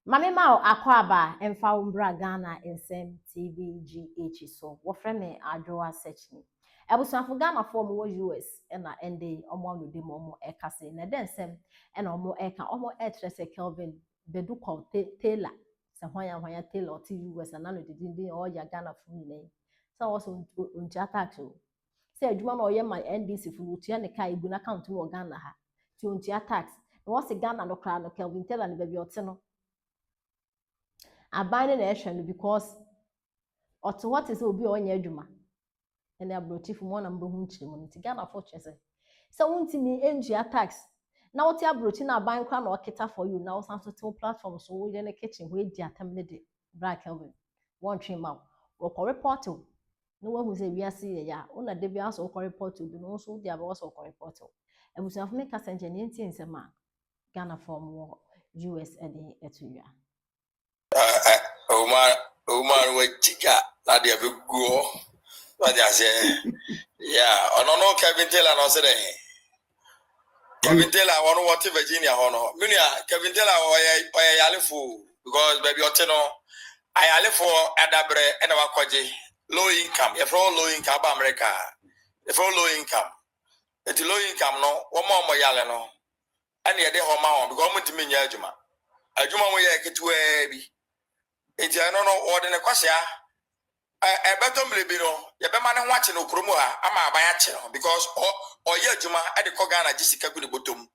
Mame ma akwaba emfa umbra Ghana nsem TVGH so wo frɛ me adwoa search me ebusuafo Ghana fo mo US na ende omo no de mo ekase na de nsem na omo eka omo etrese Kelvin bedu call Taylor se hwan ya Taylor ti US na no de din o ya Ghana fo ni so wo so unti attack o se adwuma na oye ma NDC fo tua ne kai igu na account wo Ghana ha ti unti attack na wo se Ghana no kra no Kelvin Taylor ne baby ote no abandon the issue because or what is obi onye adwuma and the abrochief mo na mbo hu nchire mo nti Ghana for chese so wonti ni engia tax na woti abrochi na aban kwa na okita for you now some sort of platform so we in the kitchen we di atam ne de bra Kelvin one train ma wo ko report no we say we are see ya una de bia so ko report bi no so di aba so ko report ebusuafo me ka senje ne nti nsema Ghana for mo US ede etuya Oman we chica na dia be go what I say yeah no Kevin Taylor no say Kevin Taylor won what Virginia hono minia Kevin Taylor oya yalefo because baby oteno ayalefo adabre e na wakoje low income if low income ba America if low income et low income no wo mo yale no ane ye de ho ma ho because mo ntimi nya adwuma mo ye ketewa bi enti ano no ordine Kwasia beto mlebi no ye be mane ho ache no kromu ha ama aban ache no because oye adwuma e de ko Ghana jisika gu ne botom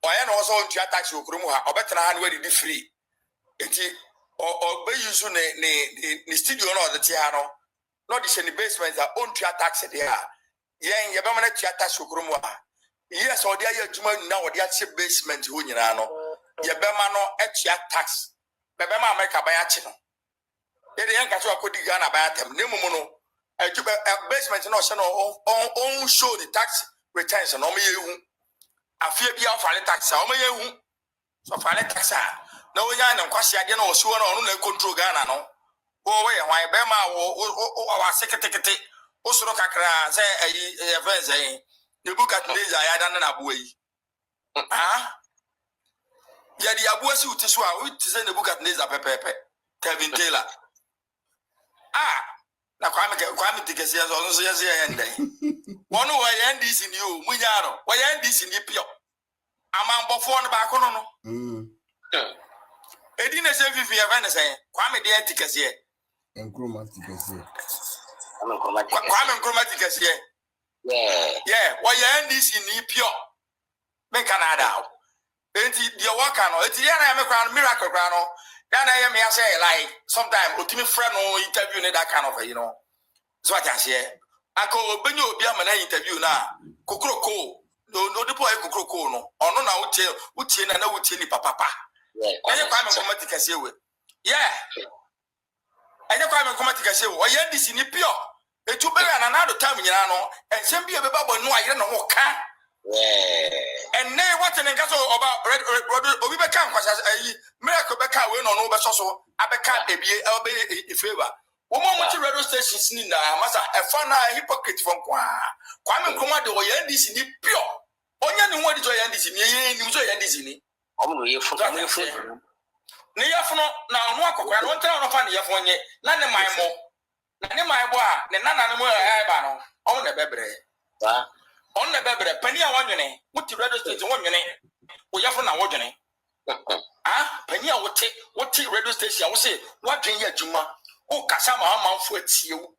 oye no so ntua tax okromu ha obetena ha ne wadi free enti be use ne studio no de ha no no de she ne basement a ontua tax de ha ye be mane tua tax okromu ha yes odi aye adwuma na odi ache basement ho nyina no ye be ma no atua tax be ma America ban ache no ede yan kaso akodi Ghana ba atem ne mumu no basement no se no on show the tax returns no me yehu afia bia ofale tax o me yehu so ofale tax na wonya na Kwasia de na o siwo no na control Ghana no wo we hwan be ma wo wa seketekete o soro kakra se ayi events ayi the book at days ya dan na abo yi ya di abo si utiso a uti se the book at days pepepe Kevin Taylor na kwame dikesia so yesi yende wonu wa NDC ni o munya no wa NDC ni pio amambofo no ba ko no edi na se fifi ya fa ne sen kwame de dikesia enkroma dikesia kwame enkroma dikesia wa NDC ni pio me Canada enti dia waka no enti ya na me kwa miracle kwa no then I am say like sometimes ultimate friend no interview that kind of you know. So what I say, Uncle Benyo be a interview na Kukroko no the boy Kukroko no or no now uti na uti ni papa. I am coming to say we. Yeah. I am coming to say we ya this ni pure. E to be another time you know and same be a babo no I no can. And now what an encasso about Obi Beckham was a miracle Becca win on over so Abeka a favor. Woman with radio stations in the Massa, a fun hypocrite from Kwame Kuma do Yandis in the pure. Only what is Yandis in the Yandis in it. Neafono now no one town of funny Yafonia, none of my more. None of my boy, none of more Ibano, on the bebre. On the baby, penny one unit, what the radio station 1 unit, we have na wajane. Penny would take what the radio station will say, what drink ya Juma, oh, Kasama mouth for you,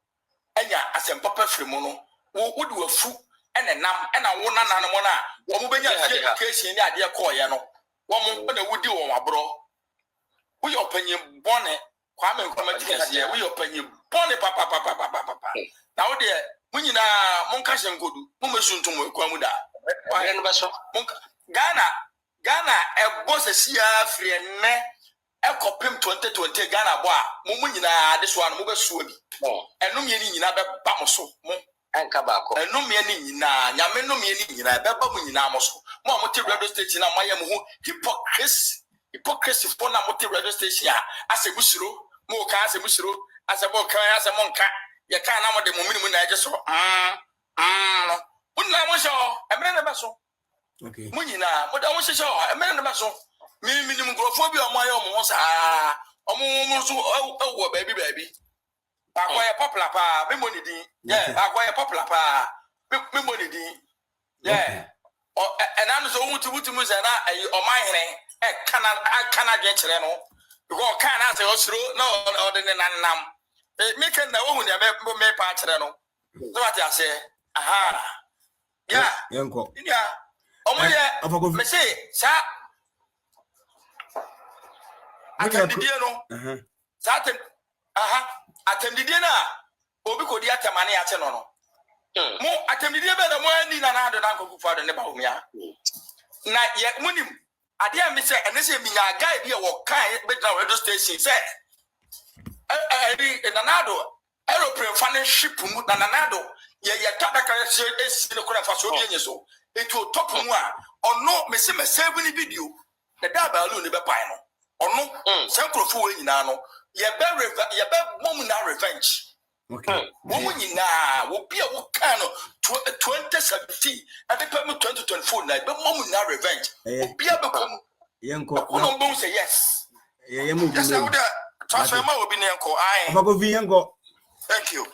and ya as a papa frimono, who would do a fool and a nam and a one and one will be a case in the idea coyano. One more would do on my bro. We open your bonnet, Kwame Commaticas here, we open your bonnet, papa. Now, dear. When you Monkas and good, Mumasun to Kwamuda. Ghana, a boss a sea free and ne, a copim 2020 Ghana bois, Mumina, this one, Muga Swabi. And no meaning in other Bamoso, and Cabaco, and no meaning in Yamen, no meaning in a Babu in Amoso. Mammoth radio station, Miami, hypocrisy for Namoti radio station, as a Musro, more cars a Musro, as a Boka, as a monka. You can't have the moment I just saw. Wouldn't I was a man in the vessel? Okay. Munina, what I was saw, a man in the vessel. minimum grophobia my almost almost oh baby. Acquire popular pa, me money din. Yeah, acquire popular pa, me money din. Yeah. And I'm so to move and I or my hand. I cannot get no. You go can't answer us through no other than nam. Make a no one may part no. So what I say, aha. Yeah, Yanko. yeah. Oh my yeah. Me say, sir. I can be no. Certain. Aha. Attended dinner. Obi ko di atamane ate no no. Mo attended dinner be na mo ani na na do na ko kufa do ne ba homia. Na ye munim ade a me say ene say mi nya guy bi e wo kan be na radio station say na na do aeroplane fan ship mu na na do ye tada ka esi no kora fa so bi enye so. Etu top mu a ono me say me save ni video na da ba lu ni be pai no. Ono senkrofo we nyina no. Ye be mom na revenge. Okay. Woman na will be a kind of 2017 and the permit 2024 night, but mom na revenge. Will be a become Yanko. Don't say yes. Yes, I would transfer my opinion. Thank you.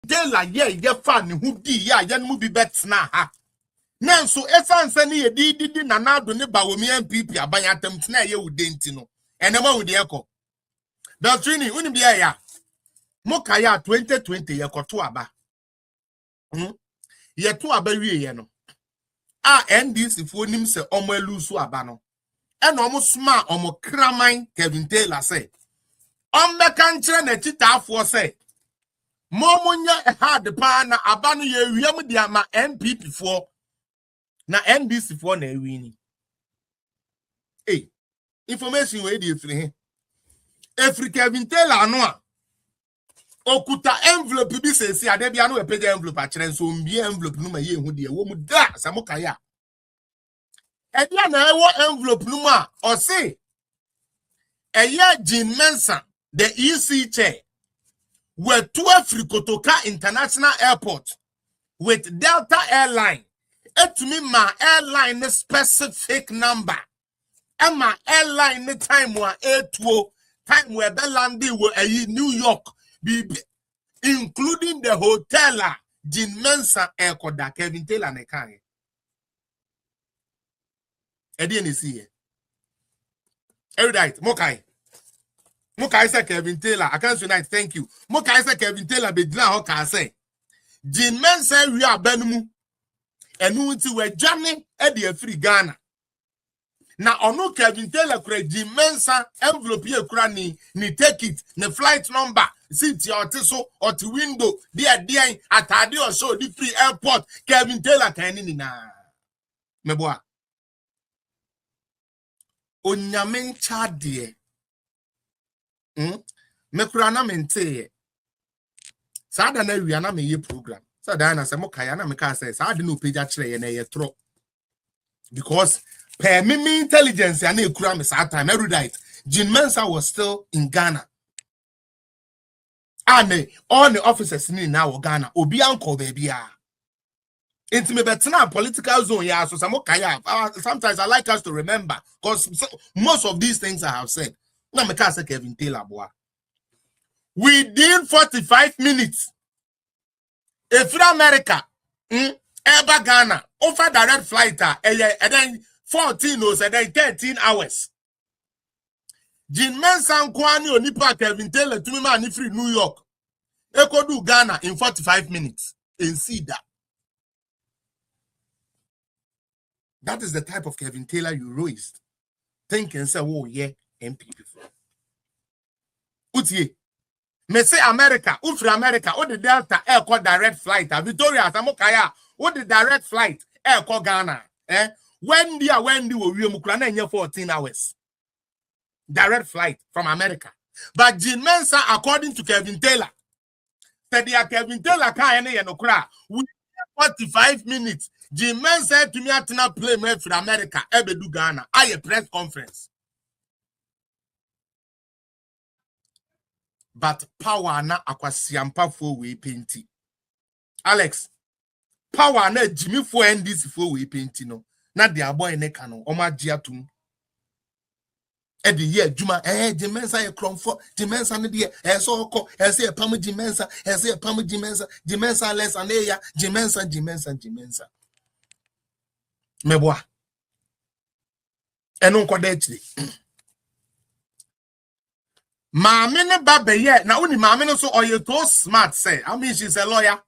Dela ye fan who di ya yan movie bets na ha. Nanso efan sani ye di na na do ne ba wo mi MPP abanyatam tina ye wo dentino. Enema wo de ekọ. Doctrine uni bia ya. Mokaya 2020 ye koto aba. Ye to aba wie ye no. NDC fo nim se omo elusu aba no. Ena omo sma omo kraman Kevin Taylor say. Ombeka nkyere na titafo say. Momunya hard pa na aba no ye wiam dia ma MPP fo na NDC fo na ewini. Information we dey free here. Every Kevin Taylor no a okuta envelope bi sensi ade bia no e page envelope a kire nso mbi envelope no ma ye hu de wo mu da samuka ya. E dia na e wo envelope no mu a o se eya Jean Mensa the EC chair were to Afrikotoka International Airport with Delta Airline. Etumi ma airline specific number. Emma airline the time wa A2 time where be landi wo New York including the hotel Jean Mensa Airkoda Kevin Taylor ne kan. Edi ni see here. Erudite Mokai say Kevin Taylor I can't unite thank you. Mokai say Kevin Taylor be dina ho ka say Jean Mensa wi abanmu enu nti we dwane e de afri Ghana. Na ono Kevin Taylor kura Jean Mensa envelope ye kura ni take it ne flight number seat your so or to window there atade or so the free airport Kevin Taylor kan ni na meboa onyame nchade me kura na mente sada na wi na me ye program sada na se mo kaya na me ka say sada no page a kire ye na ye tro because per me intelligence and ekura me that time erudite Jean Mensa was still in Ghana and all the officers in now Ghana obi anko baby ah into me better political zone yeah so sometimes I like us to remember because most of these things I have said na me can say Kevin Taylor boy within 45 minutes if America ever Ghana offer direct flight and then 14 or 13 hours. Jean Mensa Nkwani onipa Kevin Taylor to me man free New York. Eko do Ghana in 45 minutes. And see that. That is the type of Kevin Taylor you raised. Think and say, oh yeah, MPP. Utie. Me say America, Ufri America, or the Delta Air direct flight. Victoria Samokaya, or the direct flight Air Ghana. When we will 14 hours. Direct flight from America. But Jean Mensa, according to Kevin Taylor, said Kevin Taylor can't within 45 minutes. Jean Mensa said to me at na play me from America, Ebedu Ghana. I a press conference. But power na akwasiampa for we painti. Alex, power na Jimmy for NDC for we painti no. na de aboy ne ka no oma gia tum e de ye adwuma jimensa ye kromfo jimensa ne de so okọ se pam jimensa se pam jimensa less and ya jimensa meboa eno nkoda achiri maame ne baba ye na uni maame no so oye to smart say I mean she's a lawyer.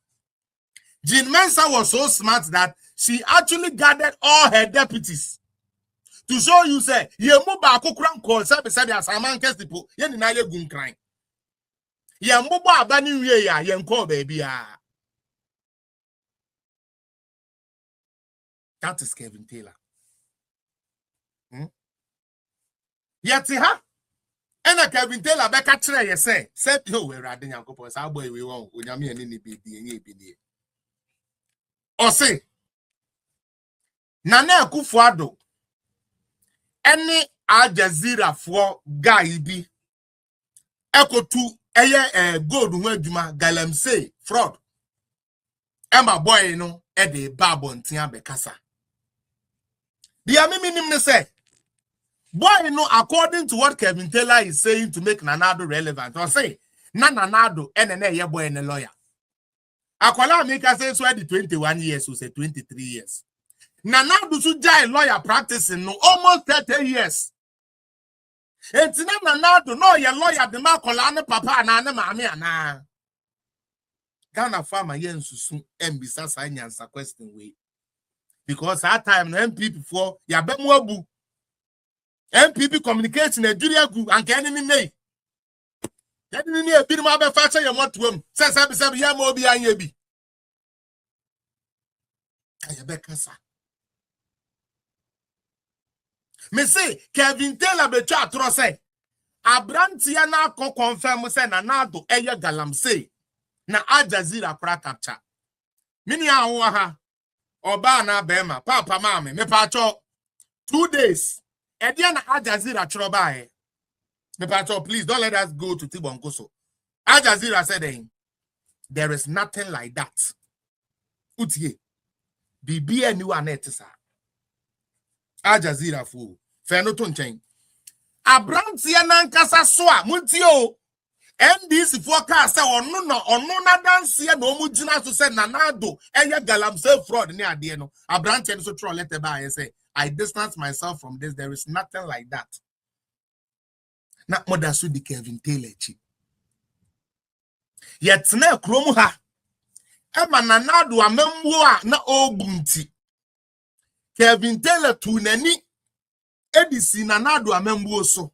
Jean Mensa was so smart that she actually gathered all her deputies to show you say ye mu ba akokran call say asaman kestipo ye ni na ye gun kran ye mbobo aba ni wie ya ye nko baby a. That is Kevin Taylor. Yet ha ena Kevin Taylor be ka kire ye say yo we rade nyankopon sa boy we won onyame ani ni bi enye ebidie o say Nana Akufo-Addo any Al Jazeera for guy bi ekotu eye gold ho adwuma galamsey fraud Emma boy no e de babontia bekasa dia minim ne say boy no according to what Kevin Taylor is saying to make Nana Addo relevant or say Nana Addo ene ye boy ne lawyer akwala make say so at 21 years so say 23 years Nana Addo su jai lawyer practicing no almost 30 years. It's not Nana Addo no ye lawyer de makola ne papa na ne maame ana. Ghana farmer yen susu embisa sa nyansa question we. Because that time no MPP for ya be mu abu. MPP communication Nigeria gu anka ene ni nei. Ya ni ni e bi ma be fa che ye motuam. Se ya ma obi anya bi. Aya be kasa. Me say Kevin Taylor be twa atro say Abrantia na ko confirm say Nana Addo eye galamsey na Al Jazeera kra capture mini awo ha oba na bema papa mama me pa cho 2 days e dia na Al Jazeera chro bae me pa cho please don't let us go to Tibonkoso. Al Jazeera said there is nothing like that utie bibi anyone netisa Al Jazeera fu feno to nchen Abrantia nankasa so a muntio NDC forecast say onu na dance na omu gina so say Nana Addo eye galamsey fraud ni ade no Abrantia so throw letter by say I distance myself from this, there is nothing like that. Na mother so di Kevin Taylor chi yet na krom ha e ma Nana Addo amamwo a na obunti Kevin Taylor tu nani edisi Nana Addo amamwo so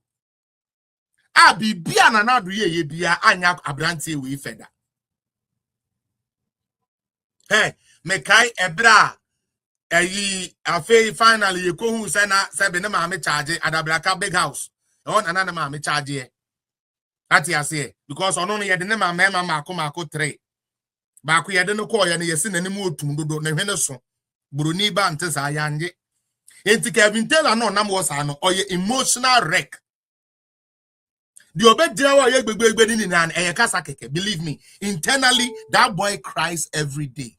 a bibia Nana Addo ye bia anya Abrantie we feda me kai ebra afi finally ye ko hu say na se be na ma me charge Adabraka big house on Nana ma me charge e ati ase because ono no ye de ma mako 3 ba ko ye de no ko ye no ye se nanim otum dodo na hwene so buroni ba ntesa yanje enti Kevin Taylor no nam wo sa no oye emotional wreck. The obedient ye gbegbe ni nan eye kasa keke. Believe me, internally that boy cries every day.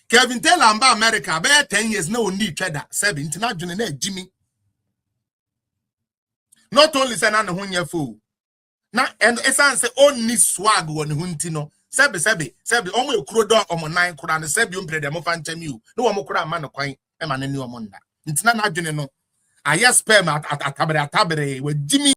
Kevin Taylor amba America be 10 years no need cheddar 7 international na Jimmy. Not only say na ne ho nya fo. Na and esan say only swag won hunti no. Sebe omo ekuro do omo 9 kura ne sebe ombre dem fa ncham yu. No omo kura ma no kwan e ma ne ni omo nda. International adwene no. Aya spam at atabere we Jimmy